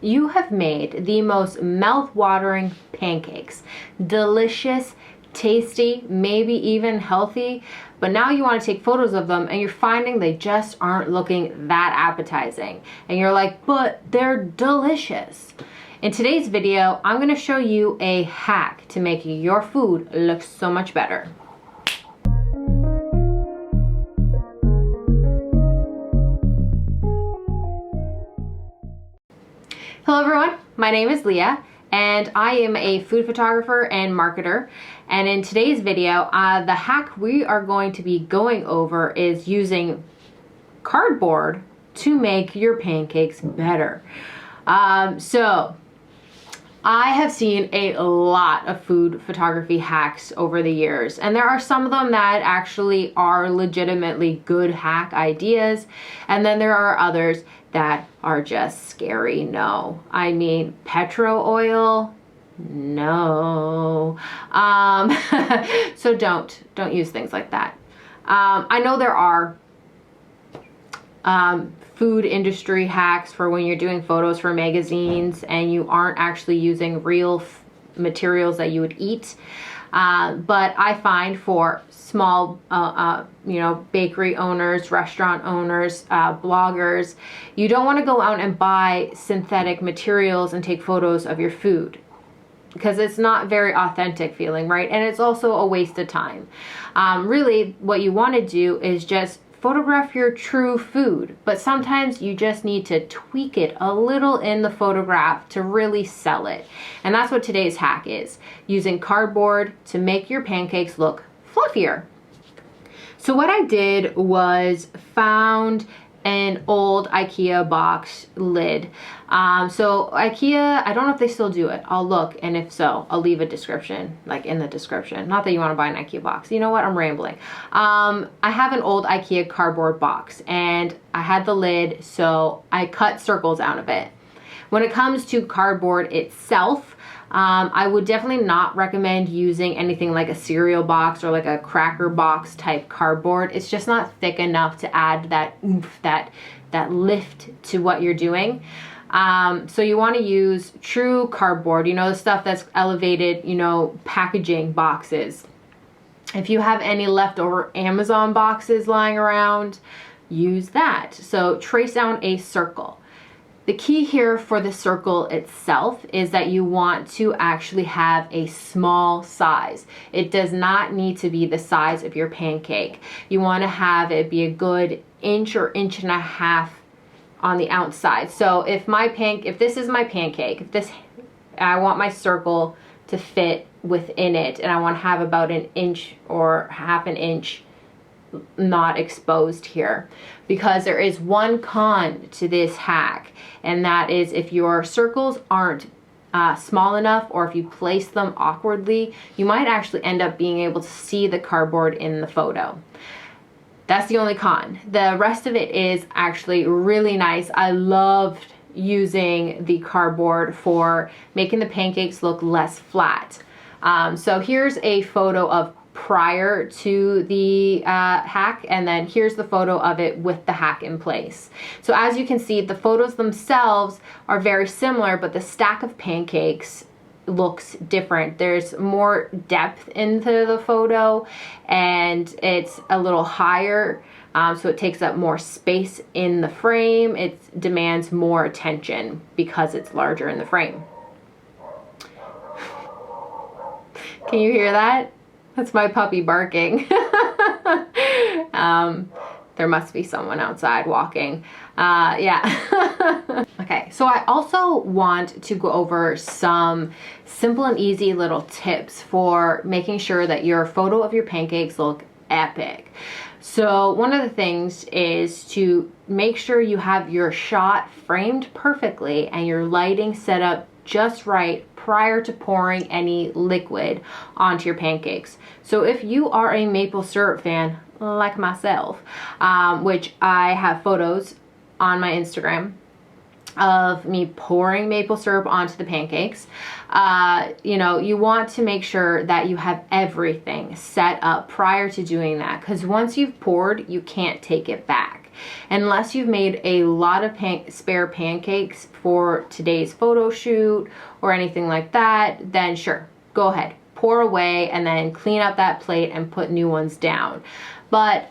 you have made the most mouth-watering pancakes. Delicious, tasty, maybe even healthy, but now you want to take photos of them and you're finding they just aren't looking that appetizing. And you're like, but they're delicious. In today's video, I'm going to show you a hack to make your food look so much better. Hello everyone, my name is Leah and I am a food photographer and marketer. And in today's video, the hack we are going to be going over is using cardboard to make your pancakes better. So I have seen a lot of food photography hacks over the years, and there are some of them that actually are legitimately good hack ideas, and then there are others that are just scary. No, I mean petro oil, no. So don't use things like that. I know there are food industry hacks for when you're doing photos for magazines and you aren't actually using real materials that you would eat. But I find for small, bakery owners, restaurant owners, bloggers, you don't want to go out and buy synthetic materials and take photos of your food, because it's not very authentic feeling, right? And it's also a waste of time. Really, what you want to do is just photograph your true food, but sometimes you just need to tweak it a little in the photograph to really sell it. And that's what today's hack is, using cardboard to make your pancakes look fluffier. So what I did was found an old IKEA box lid. So IKEA, I don't know if they still do it. I'll look, and if so, I'll leave a description, like in the description. Not that you want to buy an IKEA box. You know what? I'm rambling. I have an old IKEA cardboard box, and I had the lid, so I cut circles out of it. When it comes to cardboard itself, I would definitely not recommend using anything like a cereal box or like a cracker box type cardboard. It's just not thick enough to add that oomph, that lift to what you're doing. So you want to use true cardboard, the stuff that's elevated, packaging boxes. If you have any leftover Amazon boxes lying around, use that. So trace down a circle. The key here for the circle itself is that you want to actually have a small size. It does not need to be the size of your pancake. You want to have it be a good inch or inch and a half on the outside. So if this is my pancake, I want my circle to fit within it, and I want to have about an inch or half an inch not exposed here, because there is one con to this hack, and that is if your circles aren't small enough, or if you place them awkwardly, you might actually end up being able to see the cardboard in the photo. That's the only con. The rest of it is actually really nice. I loved using the cardboard for making the pancakes look less flat. So here's a photo of prior to the hack, and then here's the photo of it with the hack in place. So as you can see, the photos themselves are very similar, but the stack of pancakes looks different. There's more depth into the photo, and it's a little higher, so it takes up more space in the frame. It demands more attention because it's larger in the frame. Can you hear that? That's my puppy barking. There must be someone outside walking. Yeah. Okay, so I also want to go over some simple and easy little tips for making sure that your photo of your pancakes look epic. So one of the things is to make sure you have your shot framed perfectly and your lighting set up just right prior to pouring any liquid onto your pancakes. So if you are a maple syrup fan like myself, which I have photos on my Instagram of me pouring maple syrup onto the pancakes, you want to make sure that you have everything set up prior to doing that, because once you've poured, you can't take it back. Unless you've made a lot of spare pancakes for today's photo shoot or anything like that, then sure, go ahead, pour away and then clean up that plate and put new ones down. But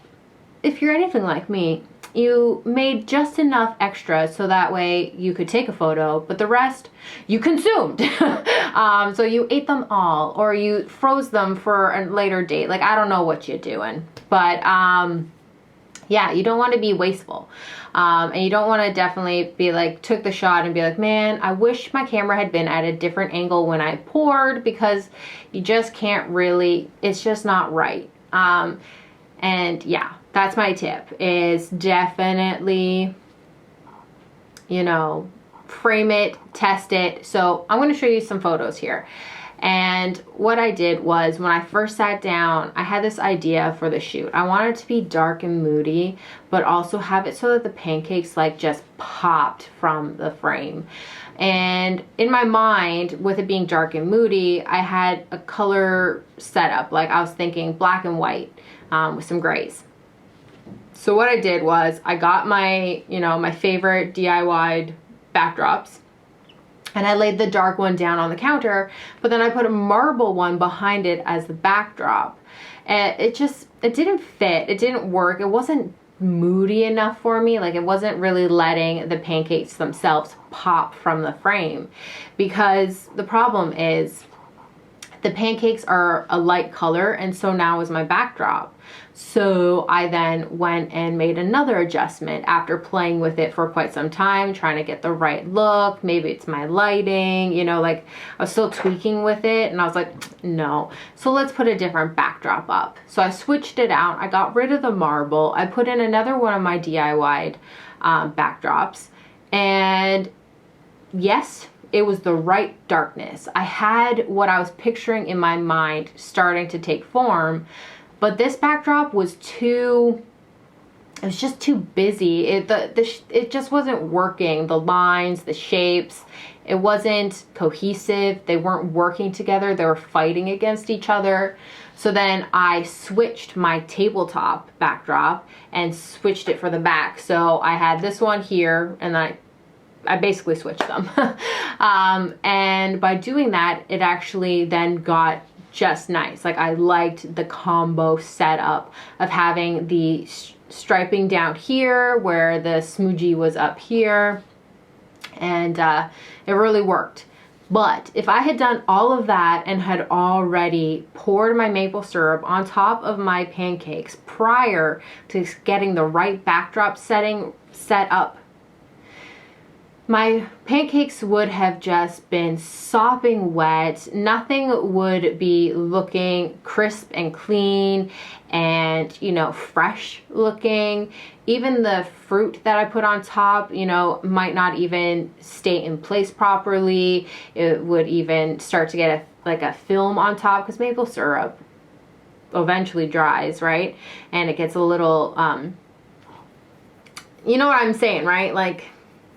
if you're anything like me, you made just enough extra so that way you could take a photo, but the rest you consumed. So you ate them all, or you froze them for a later date. Like, I don't know what you're doing, but yeah, you don't want to be wasteful. And you don't want to definitely be like, took the shot and be like, man, I wish my camera had been at a different angle when I poured, because you just can't really, it's just not right. And yeah, that's my tip, is definitely, you know, frame it, test it. So I'm going to show you some photos here. And what I did was, when I first sat down, I had this idea for the shoot. I wanted it to be dark and moody, but also have it so that the pancakes like just popped from the frame. And in my mind, with it being dark and moody, I had a color setup. Like, I was thinking black and white with some grays. So what I did was, I got my, you know, my favorite DIY backdrops, and I laid the dark one down on the counter, but then I put a marble one behind it as the backdrop. And it didn't fit. It didn't work. It wasn't moody enough for me. Like, it wasn't really letting the pancakes themselves pop from the frame, because the problem is the pancakes are a light color, and so now is my backdrop. So I then went and made another adjustment after playing with it for quite some time, trying to get the right look. Maybe it's my lighting, you know, like I was still tweaking with it, and I was like, no. So let's put a different backdrop up. So I switched it out. I got rid of the marble. I put in another one of my DIY'd backdrops, and yes, it was the right darkness. I had what I was picturing in my mind starting to take form, but this backdrop was too, it was just too busy. It just wasn't working. The lines, the shapes, it wasn't cohesive. They weren't working together. They were fighting against each other. So then I switched my tabletop backdrop and switched it for the back. So I had this one here, and I basically switched them. And by doing that, it actually then got just nice. Like, I liked the combo setup of having the striping down here where the smoothie was up here, and it really worked. But if I had done all of that and had already poured my maple syrup on top of my pancakes prior to getting the right backdrop set up, my pancakes would have just been sopping wet. Nothing would be looking crisp and clean and, you know, fresh looking. Even the fruit that I put on top, you know, might not even stay in place properly. It would even start to get a film on top, because maple syrup eventually dries, right? And it gets a little, you know what I'm saying, right? Like,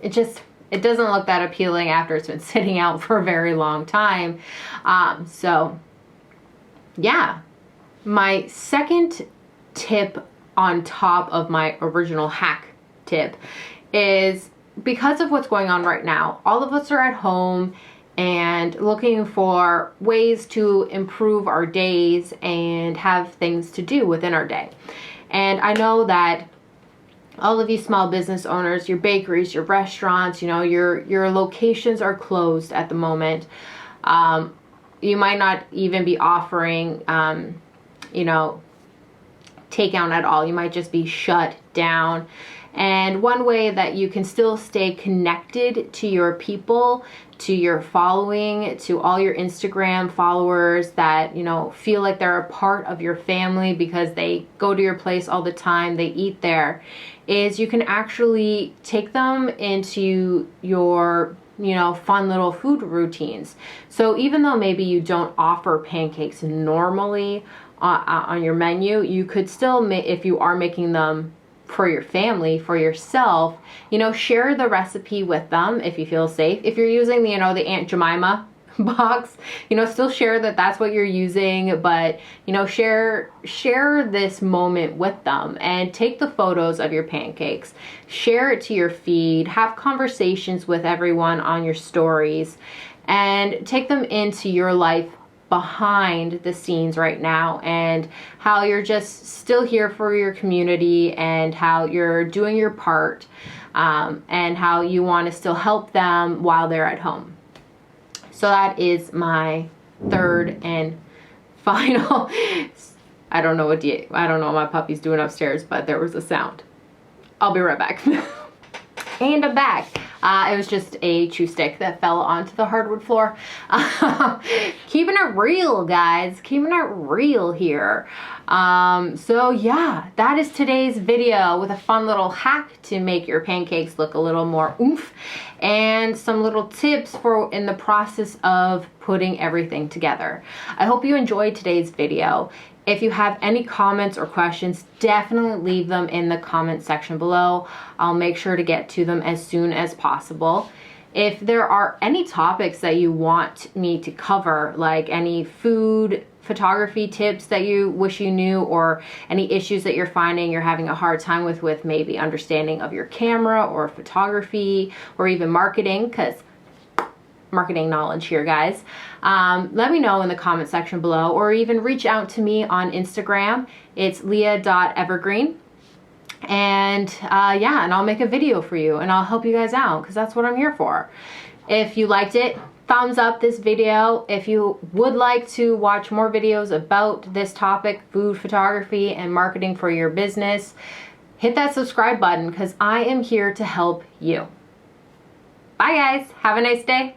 it doesn't look that appealing after it's been sitting out for a very long time. So yeah, my second tip on top of my original hack tip is, because of what's going on right now, all of us are at home and looking for ways to improve our days and have things to do within our day. And I know that all of you small business owners, your bakeries, your restaurants, you know, your locations are closed at the moment. You might not even be offering, you know, takeout at all. You might just be shut down. And one way that you can still stay connected to your people, to your following, to all your Instagram followers that, you know, feel like they're a part of your family because they go to your place all the time, they eat there, is you can actually take them into your, you know, fun little food routines. So even though maybe you don't offer pancakes normally on your menu, you could still, if you are making them for your family, for yourself, you know, share the recipe with them if you feel safe. If you're using the, you know, the Aunt Jemima box. You know, still share that that's what you're using, but you know, share this moment with them and take the photos of your pancakes, share it to your feed, have conversations with everyone on your stories, and take them into your life behind the scenes right now, and how you're just still here for your community, and how you're doing your part, and how you want to still help them while they're at home. So that is my third and final. I don't know what my puppy's doing upstairs, but there was a sound. I'll be right back. And I'm back. It was just a chew stick that fell onto the hardwood floor. Keeping it real, guys. Keeping it real here. So yeah, that is today's video with a fun little hack to make your pancakes look a little more oomph, and some little tips for in the process of putting everything together. I hope you enjoyed today's video. If you have any comments or questions, definitely leave them in the comment section below. I'll make sure to get to them as soon as possible. If there are any topics that you want me to cover, like any food photography tips that you wish you knew, or any issues that you're finding you're having a hard time with maybe understanding of your camera or photography, or even marketing, because marketing knowledge here, guys. Let me know in the comment section below, or even reach out to me on Instagram. It's leah.evergreen. And yeah, and I'll make a video for you, and I'll help you guys out, because that's what I'm here for. If you liked it, thumbs up this video. If you would like to watch more videos about this topic, food photography and marketing for your business, hit that subscribe button, because I am here to help you. Bye guys, have a nice day.